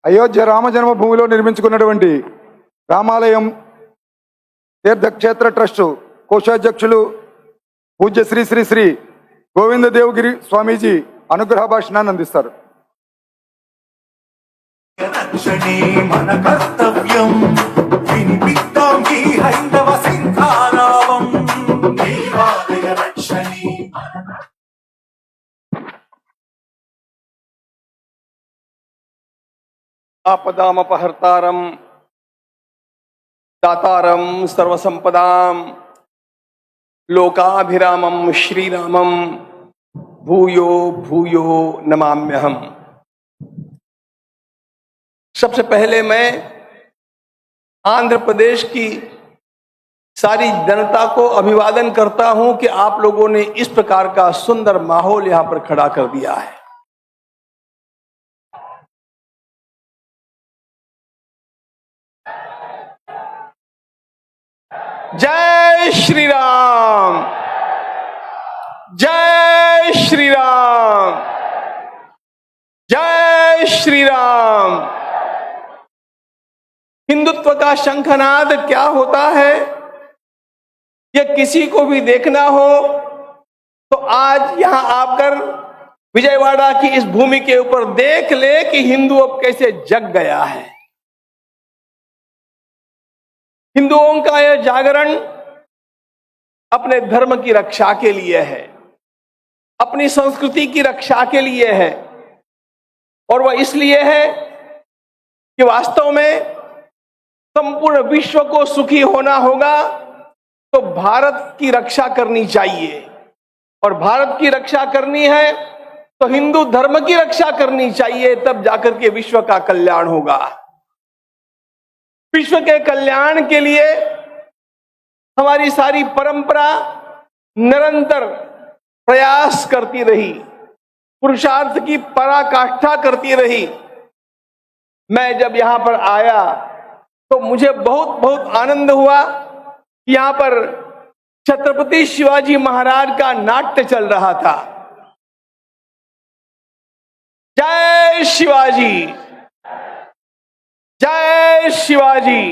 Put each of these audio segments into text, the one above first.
అయోధ్య రామ జన్మభూమిలో నిర్మించుకున్నటువంటి రామాలయం తీర్థక్షేత్ర ట్రస్ట్ కోశాధ్యక్షులు పూజ్య శ్రీ శ్రీ శ్రీ గోవింద దేవగిరి స్వామీజీ అనుగ్రహ భాషణాన్ని అందిస్తారు. మన కర్తవ్యం వినిపిద్దాం ఈ హైందవ సింహారావం దేవాలయ రక్షణి. आपदामपहर्तारं दातारं सर्वसंपदां लोकाभिरामं श्रीरामं भूयो भूयो नमाम्यहम्। सबसे पहले मैं आंध्र प्रदेश की सारी जनता को अभिवादन करता हूं कि आप लोगों ने इस प्रकार का सुंदर माहौल यहां पर खड़ा कर दिया है। जय श्री राम, जय श्री राम, जय श्री राम। हिंदुत्व का शंखनाद क्या होता है, यह किसी को भी देखना हो तो आज यहां आकर विजयवाड़ा की इस भूमि के ऊपर देख ले कि हिंदू अब कैसे जग गया है। हिंदुओं का यह जागरण अपने धर्म की रक्षा के लिए है, अपनी संस्कृति की रक्षा के लिए है, और वह इसलिए है कि वास्तव में संपूर्ण विश्व को सुखी होना होगा तो भारत की रक्षा करनी चाहिए, और भारत की रक्षा करनी है तो हिंदू धर्म की रक्षा करनी चाहिए, तब जाकर के विश्व का कल्याण होगा। विश्व के कल्याण के लिए हमारी सारी परंपरा निरंतर प्रयास करती रही, पुरुषार्थ की पराकाष्ठा करती रही। मैं जब यहां पर आया तो मुझे बहुत बहुत आनंद हुआ कि यहां पर छत्रपति शिवाजी महाराज का नाट्य चल रहा था। जय शिवाजी, जय शिवाजी।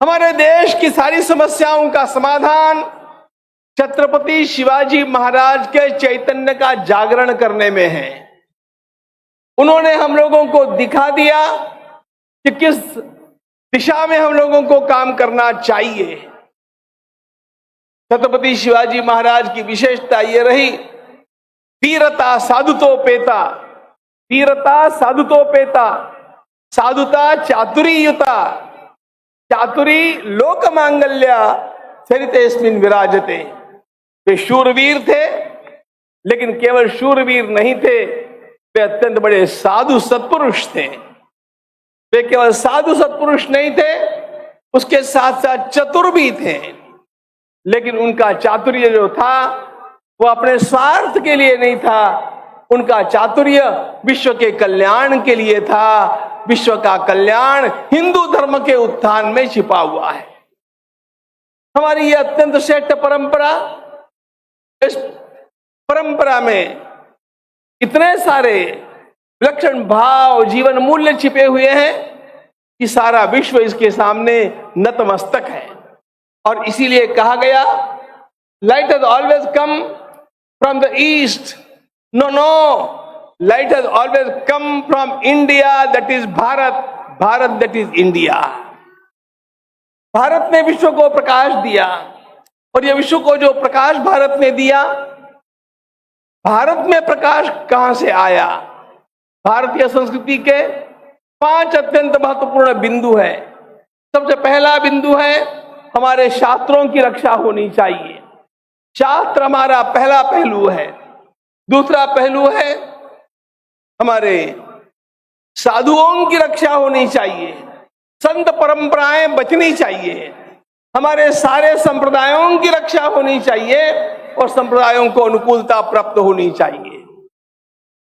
हमारे देश की सारी समस्याओं का समाधान छत्रपति शिवाजी महाराज के चैतन्य का जागरण करने में है। उन्होंने हम लोगों को दिखा दिया कि किस दिशा में हम लोगों को काम करना चाहिए। छत्रपति शिवाजी महाराज की विशेषता ये रही, वीरता साधुतोपेता, वीरता साधुतोपेता, साधुता चातुरीयुता, चातुरी लोक मांगल्य चरितेस्मिन् विराजते। वे शूरवीर थे, लेकिन केवल शूरवीर नहीं थे, वे अत्यंत बड़े साधु सत्पुरुष थे। वे केवल साधु सत्पुरुष नहीं थे, उसके साथ साथ चतुर भी थे। लेकिन उनका चातुर्य जो था वो अपने स्वार्थ के लिए नहीं था, उनका चातुर्य विश्व के कल्याण के लिए था। विश्व का कल्याण हिंदू धर्म के उत्थान में छिपा हुआ है। हमारी यह अत्यंत श्रेष्ठ परंपरा, इस परंपरा में इतने सारे विलक्षण भाव, जीवन मूल्य छिपे हुए हैं कि सारा विश्व इसके सामने नतमस्तक है। और इसीलिए कहा गया, light has always come from the east. No, light has always come from India, that is Bharat, Bharat that is India. Bharat ने विश्व को प्रकाश दिया, और यह विश्व को जो प्रकाश भारत ने दिया, भारत में प्रकाश कहां से आया? भारतीय संस्कृति के 5 अत्यंत महत्वपूर्ण बिंदु है। सबसे पहला बिंदु है, हमारे शास्त्रों की रक्षा होनी चाहिए। शास्त्र हमारा पहला पहलू है। दूसरा पहलू है, हमारे साधुओं की रक्षा होनी चाहिए, संत परंपराएं बचनी चाहिए, हमारे सारे संप्रदायों की रक्षा होनी चाहिए, और संप्रदायों को अनुकूलता प्राप्त होनी चाहिए।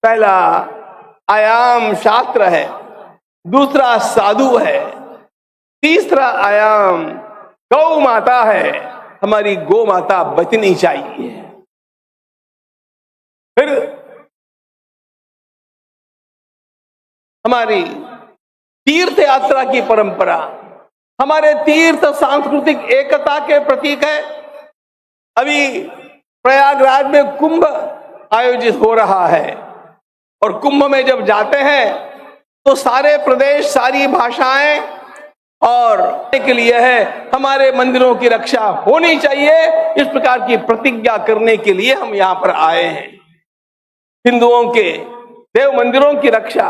पहला आयाम शास्त्र है, दूसरा साधु है, तीसरा आयाम गौ माता है, हमारी गौ माता बचनी चाहिए। फिर हमारी तीर्थ यात्रा की परंपरा, हमारे तीर्थ सांस्कृतिक एकता के प्रतीक है। अभी प्रयागराज में कुंभ आयोजित हो रहा है और कुंभ में जब जाते हैं तो सारे प्रदेश, सारी भाषाएं और के लिए है हमारे मंदिरों की रक्षा होनी चाहिए, इस प्रकार की प्रतिज्ञा करने के लिए हम यहां पर आए हैं। हिंदुओं के देव मंदिरों की रक्षा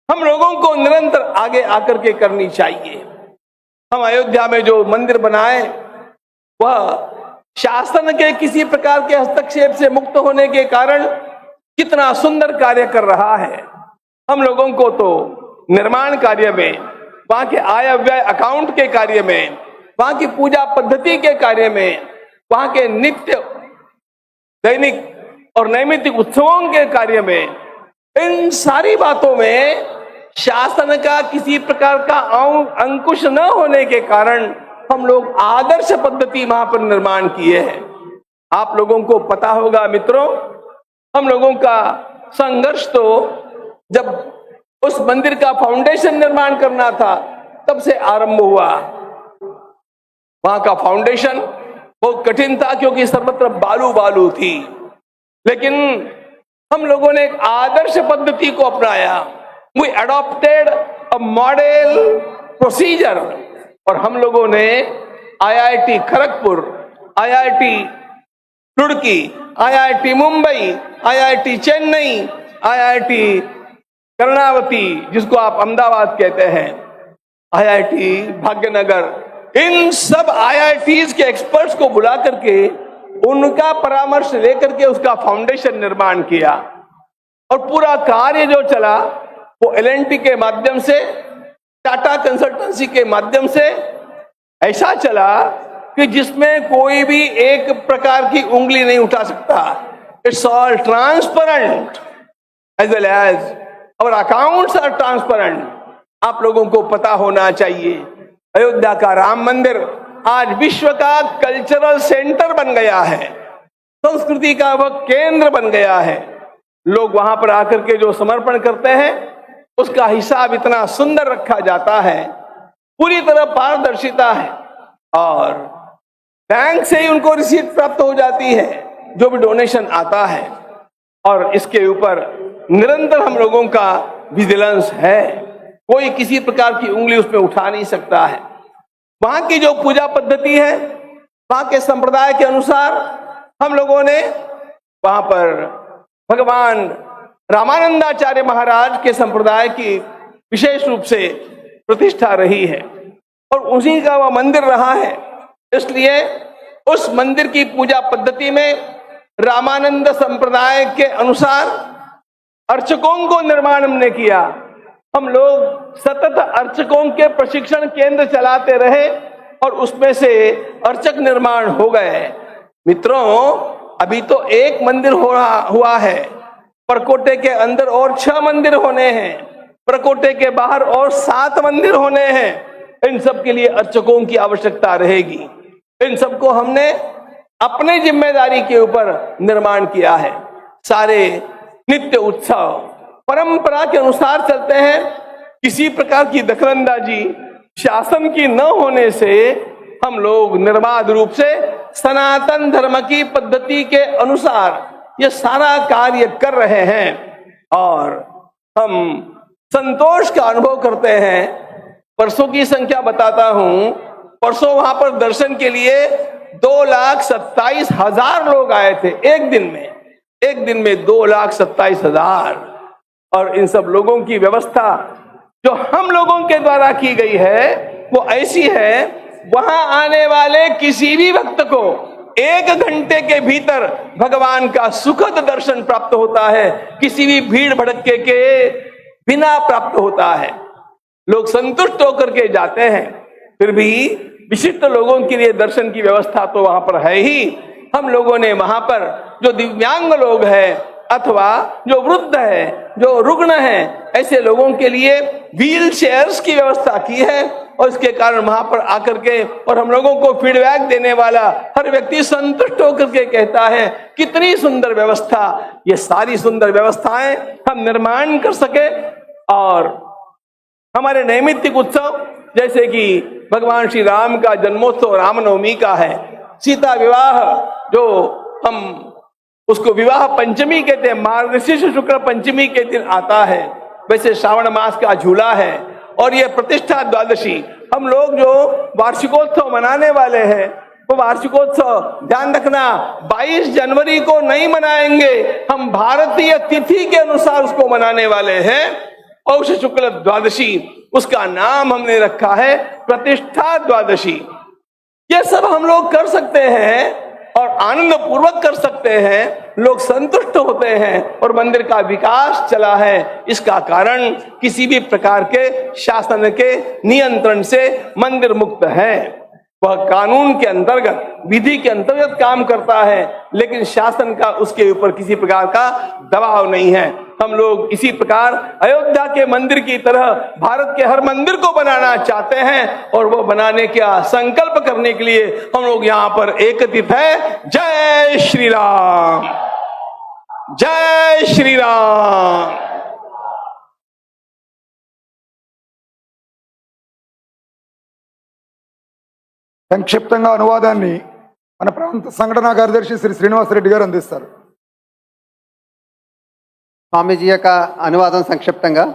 हम लोगों को निरंतर आगे आकर के करनी चाहिए। हम अयोध्या में जो मंदिर बनाए वह शासन के किसी प्रकार के हस्तक्षेप से मुक्त होने के कारण कितना सुंदर कार्य कर रहा है। हम लोगों को तो निर्माण कार्य में, वहां के आय व्यय अकाउंट के कार्य में, वहां की पूजा पद्धति के कार्य में, वहां के नित्य दैनिक और नैमित्तिक उत्सवों के कार्य में, इन सारी बातों में शासन का किसी प्रकार का अंकुश न होने के कारण हम लोग आदर्श पद्धति वहां पर निर्माण किए हैं। आप लोगों को पता होगा मित्रों, हम लोगों का संघर्ष तो जब उस मंदिर का फाउंडेशन निर्माण करना था तब से आरंभ हुआ। वहां का फाउंडेशन बहुत कठिन था क्योंकि सर्वत्र बालू बालू थी, लेकिन हम लोगों ने एक आदर्श पद्धति को अपनाया। We adopted a model procedure और हम लोगों ने IIT Kharagpur, IIT Roorkee, IIT Mumbai, IIT Chennai, IIT Karnavati जिसको आप अहमदाबाद कहते हैं, IIT भाग्यनगर, इन सब IITs के एक्सपर्ट्स को बुला करके उनका परामर्श लेकर के उसका फाउंडेशन निर्माण किया और पूरा कार्य जो चला वो L&T के माध्यम से, टाटा कंसल्टेंसी के माध्यम से ऐसा चला कि जिसमें कोई भी एक प्रकार की उंगली नहीं उठा सकता। It's all transparent as well as our accounts are transparent. आप लोगों को पता होना चाहिए अयोध्या का राम मंदिर आज विश्व का कल्चरल सेंटर बन गया है, संस्कृति का वह केंद्र बन गया है। लोग वहां पर आकर के जो समर्पण करते हैं उसका हिसाब इतना सुंदर रखा जाता है, पूरी तरह पारदर्शिता है और बैंक से ही उनको रिसीट प्राप्त हो जाती है जो भी डोनेशन आता है और इसके ऊपर निरंतर हम लोगों का विजिलेंस है। कोई किसी प्रकार की उंगली उसमें उठा नहीं सकता है। वहां की जो पूजा पद्धति है, वहां के संप्रदाय के अनुसार हम लोगों ने वहां पर भगवान रामानंदाचार्य महाराज के संप्रदाय की विशेष रूप से प्रतिष्ठा रही है और उसी का वह मंदिर रहा है। इसलिए उस मंदिर की पूजा पद्धति में रामानंद संप्रदाय के अनुसार अर्चकों को निर्माण हमने किया। हम लोग सतत अर्चकों के प्रशिक्षण केंद्र चलाते रहे और उसमें से अर्चक निर्माण हो गए। मित्रों, अभी तो एक मंदिर हुआ है, परकोटे के अंदर और 6 मंदिर होने हैं, परकोटे के बाहर और 7 मंदिर होने हैं। इन सब के लिए अर्चकों की आवश्यकता रहेगी। इन सबको हमने अपने जिम्मेदारी के ऊपर निर्माण किया है। सारे नित्य उत्सव परंपरा के अनुसार चलते हैं। किसी प्रकार की दखलंदाजी शासन की न होने से हम लोग निर्बाध रूप से सनातन धर्म की पद्धति के अनुसार ये सारा कार्य कर रहे हैं और हम संतोष का अनुभव करते हैं। परसों की संख्या बताता हूं, परसों वहां पर दर्शन के लिए 2,27,000 लोग आए थे एक दिन में 2,27,000। और इन सब लोगों की व्यवस्था जो हम लोगों के द्वारा की गई है वो ऐसी है, वहां आने वाले किसी भी भक्त को 1 घंटे के भीतर भगवान का सुखद दर्शन प्राप्त होता है, किसी भी भीड़ भड़के के बिना प्राप्त होता है। लोग संतुष्ट होकर के जाते हैं। फिर भी विशिष्ट लोगों के लिए दर्शन की व्यवस्था तो वहां पर है ही। हम लोगों ने वहां पर जो दिव्यांग लोग हैं अथवा जो वृद्ध है, जो रुग्ण है, ऐसे लोगों के लिए व्हील चेयर्स की व्यवस्था की है और इसके कारण वहां पर आकर के और हम लोगों को फीडबैक देने वाला हर व्यक्ति संतुष्ट होकर के कहता है कितनी सुंदर व्यवस्था। ये सारी सुंदर व्यवस्थाएं हम निर्माण कर सके और हमारे नैमित्तिक उत्सव जैसे कि भगवान श्री राम का जन्मोत्सव रामनवमी का है, सीता विवाह जो हम उसको विवाह पंचमी कहते हैं, मार्गशीर्ष शुक्ल पंचमी के दिन आता है, वैसे श्रावण मास का झूला है। और ये प्रतिष्ठा द्वादशी हम लोग जो वार्षिकोत्सव मनाने वाले हैं, वो वार्षिकोत्सव ध्यान रखना 22 जनवरी को नहीं मनाएंगे, हम भारतीय तिथि के अनुसार उसको मनाने वाले हैं। पौष शुक्ल द्वादशी, उसका नाम हमने रखा है प्रतिष्ठा द्वादशी। ये सब हम लोग कर सकते हैं और आनंद पूर्वक कर सकते हैं, लोग संतुष्ट होते हैं और मंदिर का विकास चला है। इसका कारण किसी भी प्रकार के शासन के नियंत्रण से मंदिर मुक्त है। वह कानून के अंतर्गत, विधि के अंतर्गत काम करता है, लेकिन शासन का उसके ऊपर किसी प्रकार का दबाव नहीं है। हम लोग इसी प्रकार अयोध्या के मंदिर की तरह भारत के हर मंदिर को बनाना चाहते हैं और वो बनाने का संकल्प करने के लिए हम लोग यहाँ पर एकत्रित है। जय श्री राम, जय श्री राम। సంక్షిప్తంగా అనువాదాన్ని మన ప్రాంత సంఘటనా కార్యదర్శి శ్రీ శ్రీనివాసరెడ్డి గారు అందిస్తారు. స్వామీజీ యొక్క అనువాదం సంక్షిప్తంగా,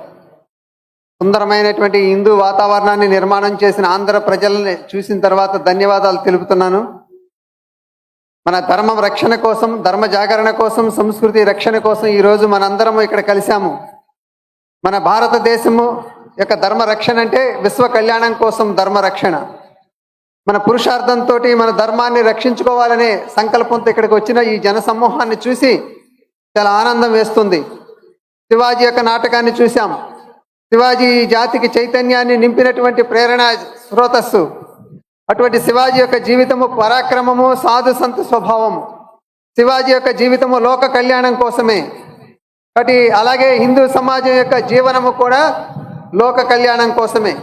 సుందరమైనటువంటి హిందూ వాతావరణాన్ని నిర్మాణం చేసిన ఆంధ్ర ప్రజల్ని చూసిన తర్వాత ధన్యవాదాలు తెలుపుతున్నాను. మన ధర్మం రక్షణ కోసం, ధర్మ జాగరణ కోసం, సంస్కృతి రక్షణ కోసం ఈరోజు మనందరము ఇక్కడ కలిశాము. మన భారతదేశము యొక్క ధర్మ రక్షణ అంటే విశ్వ కళ్యాణం కోసం ధర్మ రక్షణ. మన పురుషార్థంతో మన ధర్మాన్ని రక్షించుకోవాలనే సంకల్పంతో ఇక్కడికి వచ్చిన ఈ జన సమూహాన్ని చూసి చాలా ఆనందం వేస్తుంది. శివాజీ యొక్క నాటకాన్ని చూసాం. శివాజీ ఈ జాతికి చైతన్యాన్ని నింపినటువంటి ప్రేరణ స్రోతస్సు. అటువంటి శివాజీ యొక్క జీవితము పరాక్రమము, సాధు సంత స్వభావము. శివాజీ యొక్క జీవితము లోక కళ్యాణం కోసమే. కాబట్టి అలాగే హిందూ సమాజం యొక్క జీవనము కూడా లోక కళ్యాణం కోసమే.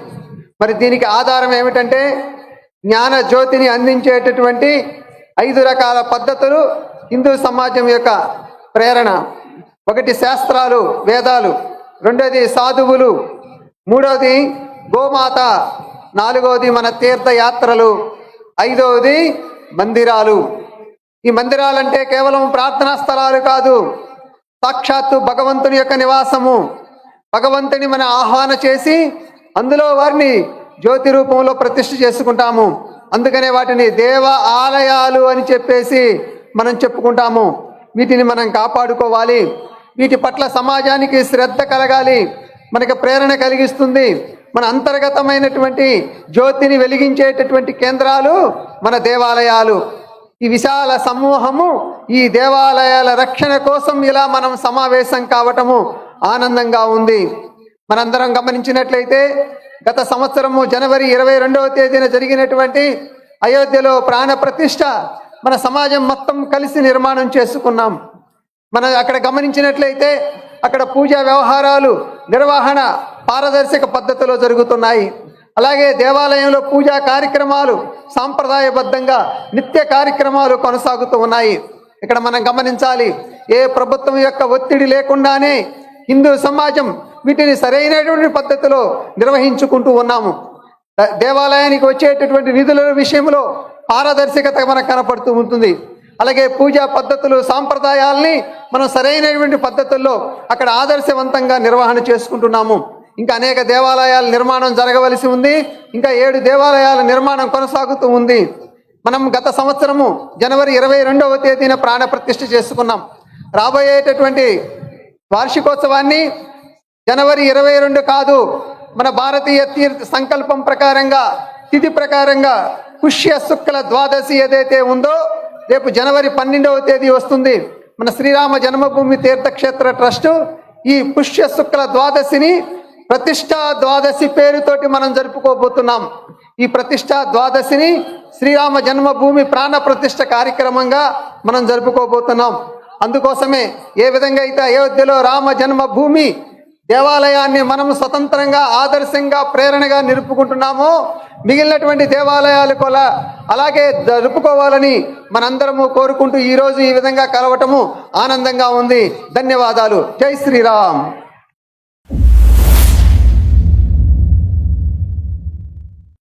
మరి దీనికి ఆధారం ఏమిటంటే జ్ఞాన జ్యోతిని అందించేటటువంటి 5 రకాల పద్ధతులు హిందూ సమాజం యొక్క ప్రేరణ. ఒకటి శాస్త్రాలు, వేదాలు, రెండోది సాధువులు, మూడవది గోమాత, నాలుగవది మన తీర్థయాత్రలు, ఐదవది మందిరాలు. ఈ మందిరాలంటే కేవలం ప్రార్థనా స్థలాలు కాదు, సాక్షాత్తు భగవంతుని యొక్క నివాసము. భగవంతుని మనం ఆహ్వాన చేసి అందులో వారిని జ్యోతి రూపంలో ప్రతిష్ఠ చేసుకుంటాము. అందుకనే వాటిని దేవ ఆలయాలు అని చెప్పేసి మనం చెప్పుకుంటాము. వీటిని మనం కాపాడుకోవాలి. వీటి పట్ల సమాజానికి శ్రద్ధ కలగాలి. మనకి ప్రేరణ కలిగిస్తుంది. మన అంతర్గతమైనటువంటి జ్యోతిని వెలిగించేటటువంటి కేంద్రాలు మన దేవాలయాలు. ఈ విశాల సమూహము ఈ దేవాలయాల రక్షణ కోసం ఇలా మనం సమావేశం కావటము ఆనందంగా ఉంది. మనందరం గమనించినట్లయితే గత సంవత్సరము జనవరి 22వ తేదీన జరిగినటువంటి అయోధ్యలో ప్రాణ ప్రతిష్ఠ మన సమాజం మొత్తం కలిసి నిర్మాణం చేసుకున్నాం. మనం అక్కడ గమనించినట్లయితే అక్కడ పూజా వ్యవహారాలు, నిర్వహణ పారదర్శక పద్ధతిలో జరుగుతున్నాయి. అలాగే దేవాలయంలో పూజా కార్యక్రమాలు సాంప్రదాయబద్ధంగా నిత్య కార్యక్రమాలు కొనసాగుతూ ఉన్నాయి. ఇక్కడ మనం గమనించాలి, ఏ ప్రభుత్వం యొక్క ఒత్తిడి లేకుండానే హిందూ సమాజం వీటిని సరైనటువంటి పద్ధతిలో నిర్వహించుకుంటూ ఉన్నాము. దేవాలయానికి వచ్చేటటువంటి నిధుల విషయంలో పారదర్శకత మనకు కనపడుతూ ఉంటుంది. అలాగే పూజా పద్ధతులు, సాంప్రదాయాల్ని మనం సరైనటువంటి పద్ధతుల్లో అక్కడ ఆదర్శవంతంగా నిర్వహణ చేసుకుంటున్నాము. ఇంకా అనేక దేవాలయాల నిర్మాణం జరగవలసి ఉంది. ఇంకా 7 దేవాలయాల నిర్మాణం కొనసాగుతూ ఉంది. మనం గత సంవత్సరము జనవరి 22వ తేదీన ప్రాణ ప్రతిష్ఠ చేసుకున్నాం. రాబోయేటటువంటి వార్షికోత్సవాన్ని జనవరి 22 కాదు, మన భారతీయ తీర్థ సంకల్పం ప్రకారంగా, తిథి ప్రకారంగా పుష్య శుక్ల ద్వాదశి ఏదైతే ఉందో రేపు జనవరి 12వ తేదీ వస్తుంది. మన శ్రీరామ జన్మభూమి తీర్థక్షేత్ర ట్రస్ట్ ఈ పుష్య శుక్ల ద్వాదశిని ప్రతిష్టా ద్వాదశి పేరుతోటి మనం జరుపుకోబోతున్నాం. ఈ ప్రతిష్టా ద్వాదశిని శ్రీరామ జన్మభూమి ప్రాణ ప్రతిష్ఠ కార్యక్రమంగా మనం జరుపుకోబోతున్నాం. అందుకోసమే ఏ విధంగా అయితే అయోధ్యలో రామ జన్మభూమి దేవాలయాన్ని మనం స్వతంత్రంగా, ఆదర్శంగా, ప్రేరణగా నిలుపుకుంటున్నామో మిగిలినటువంటి దేవాలయాలు కూడా అలాగే జరుపుకోవాలని మనందరము కోరుకుంటూ ఈరోజు ఈ విధంగా కలవటము ఆనందంగా ఉంది. ధన్యవాదాలు. జై శ్రీరామ్.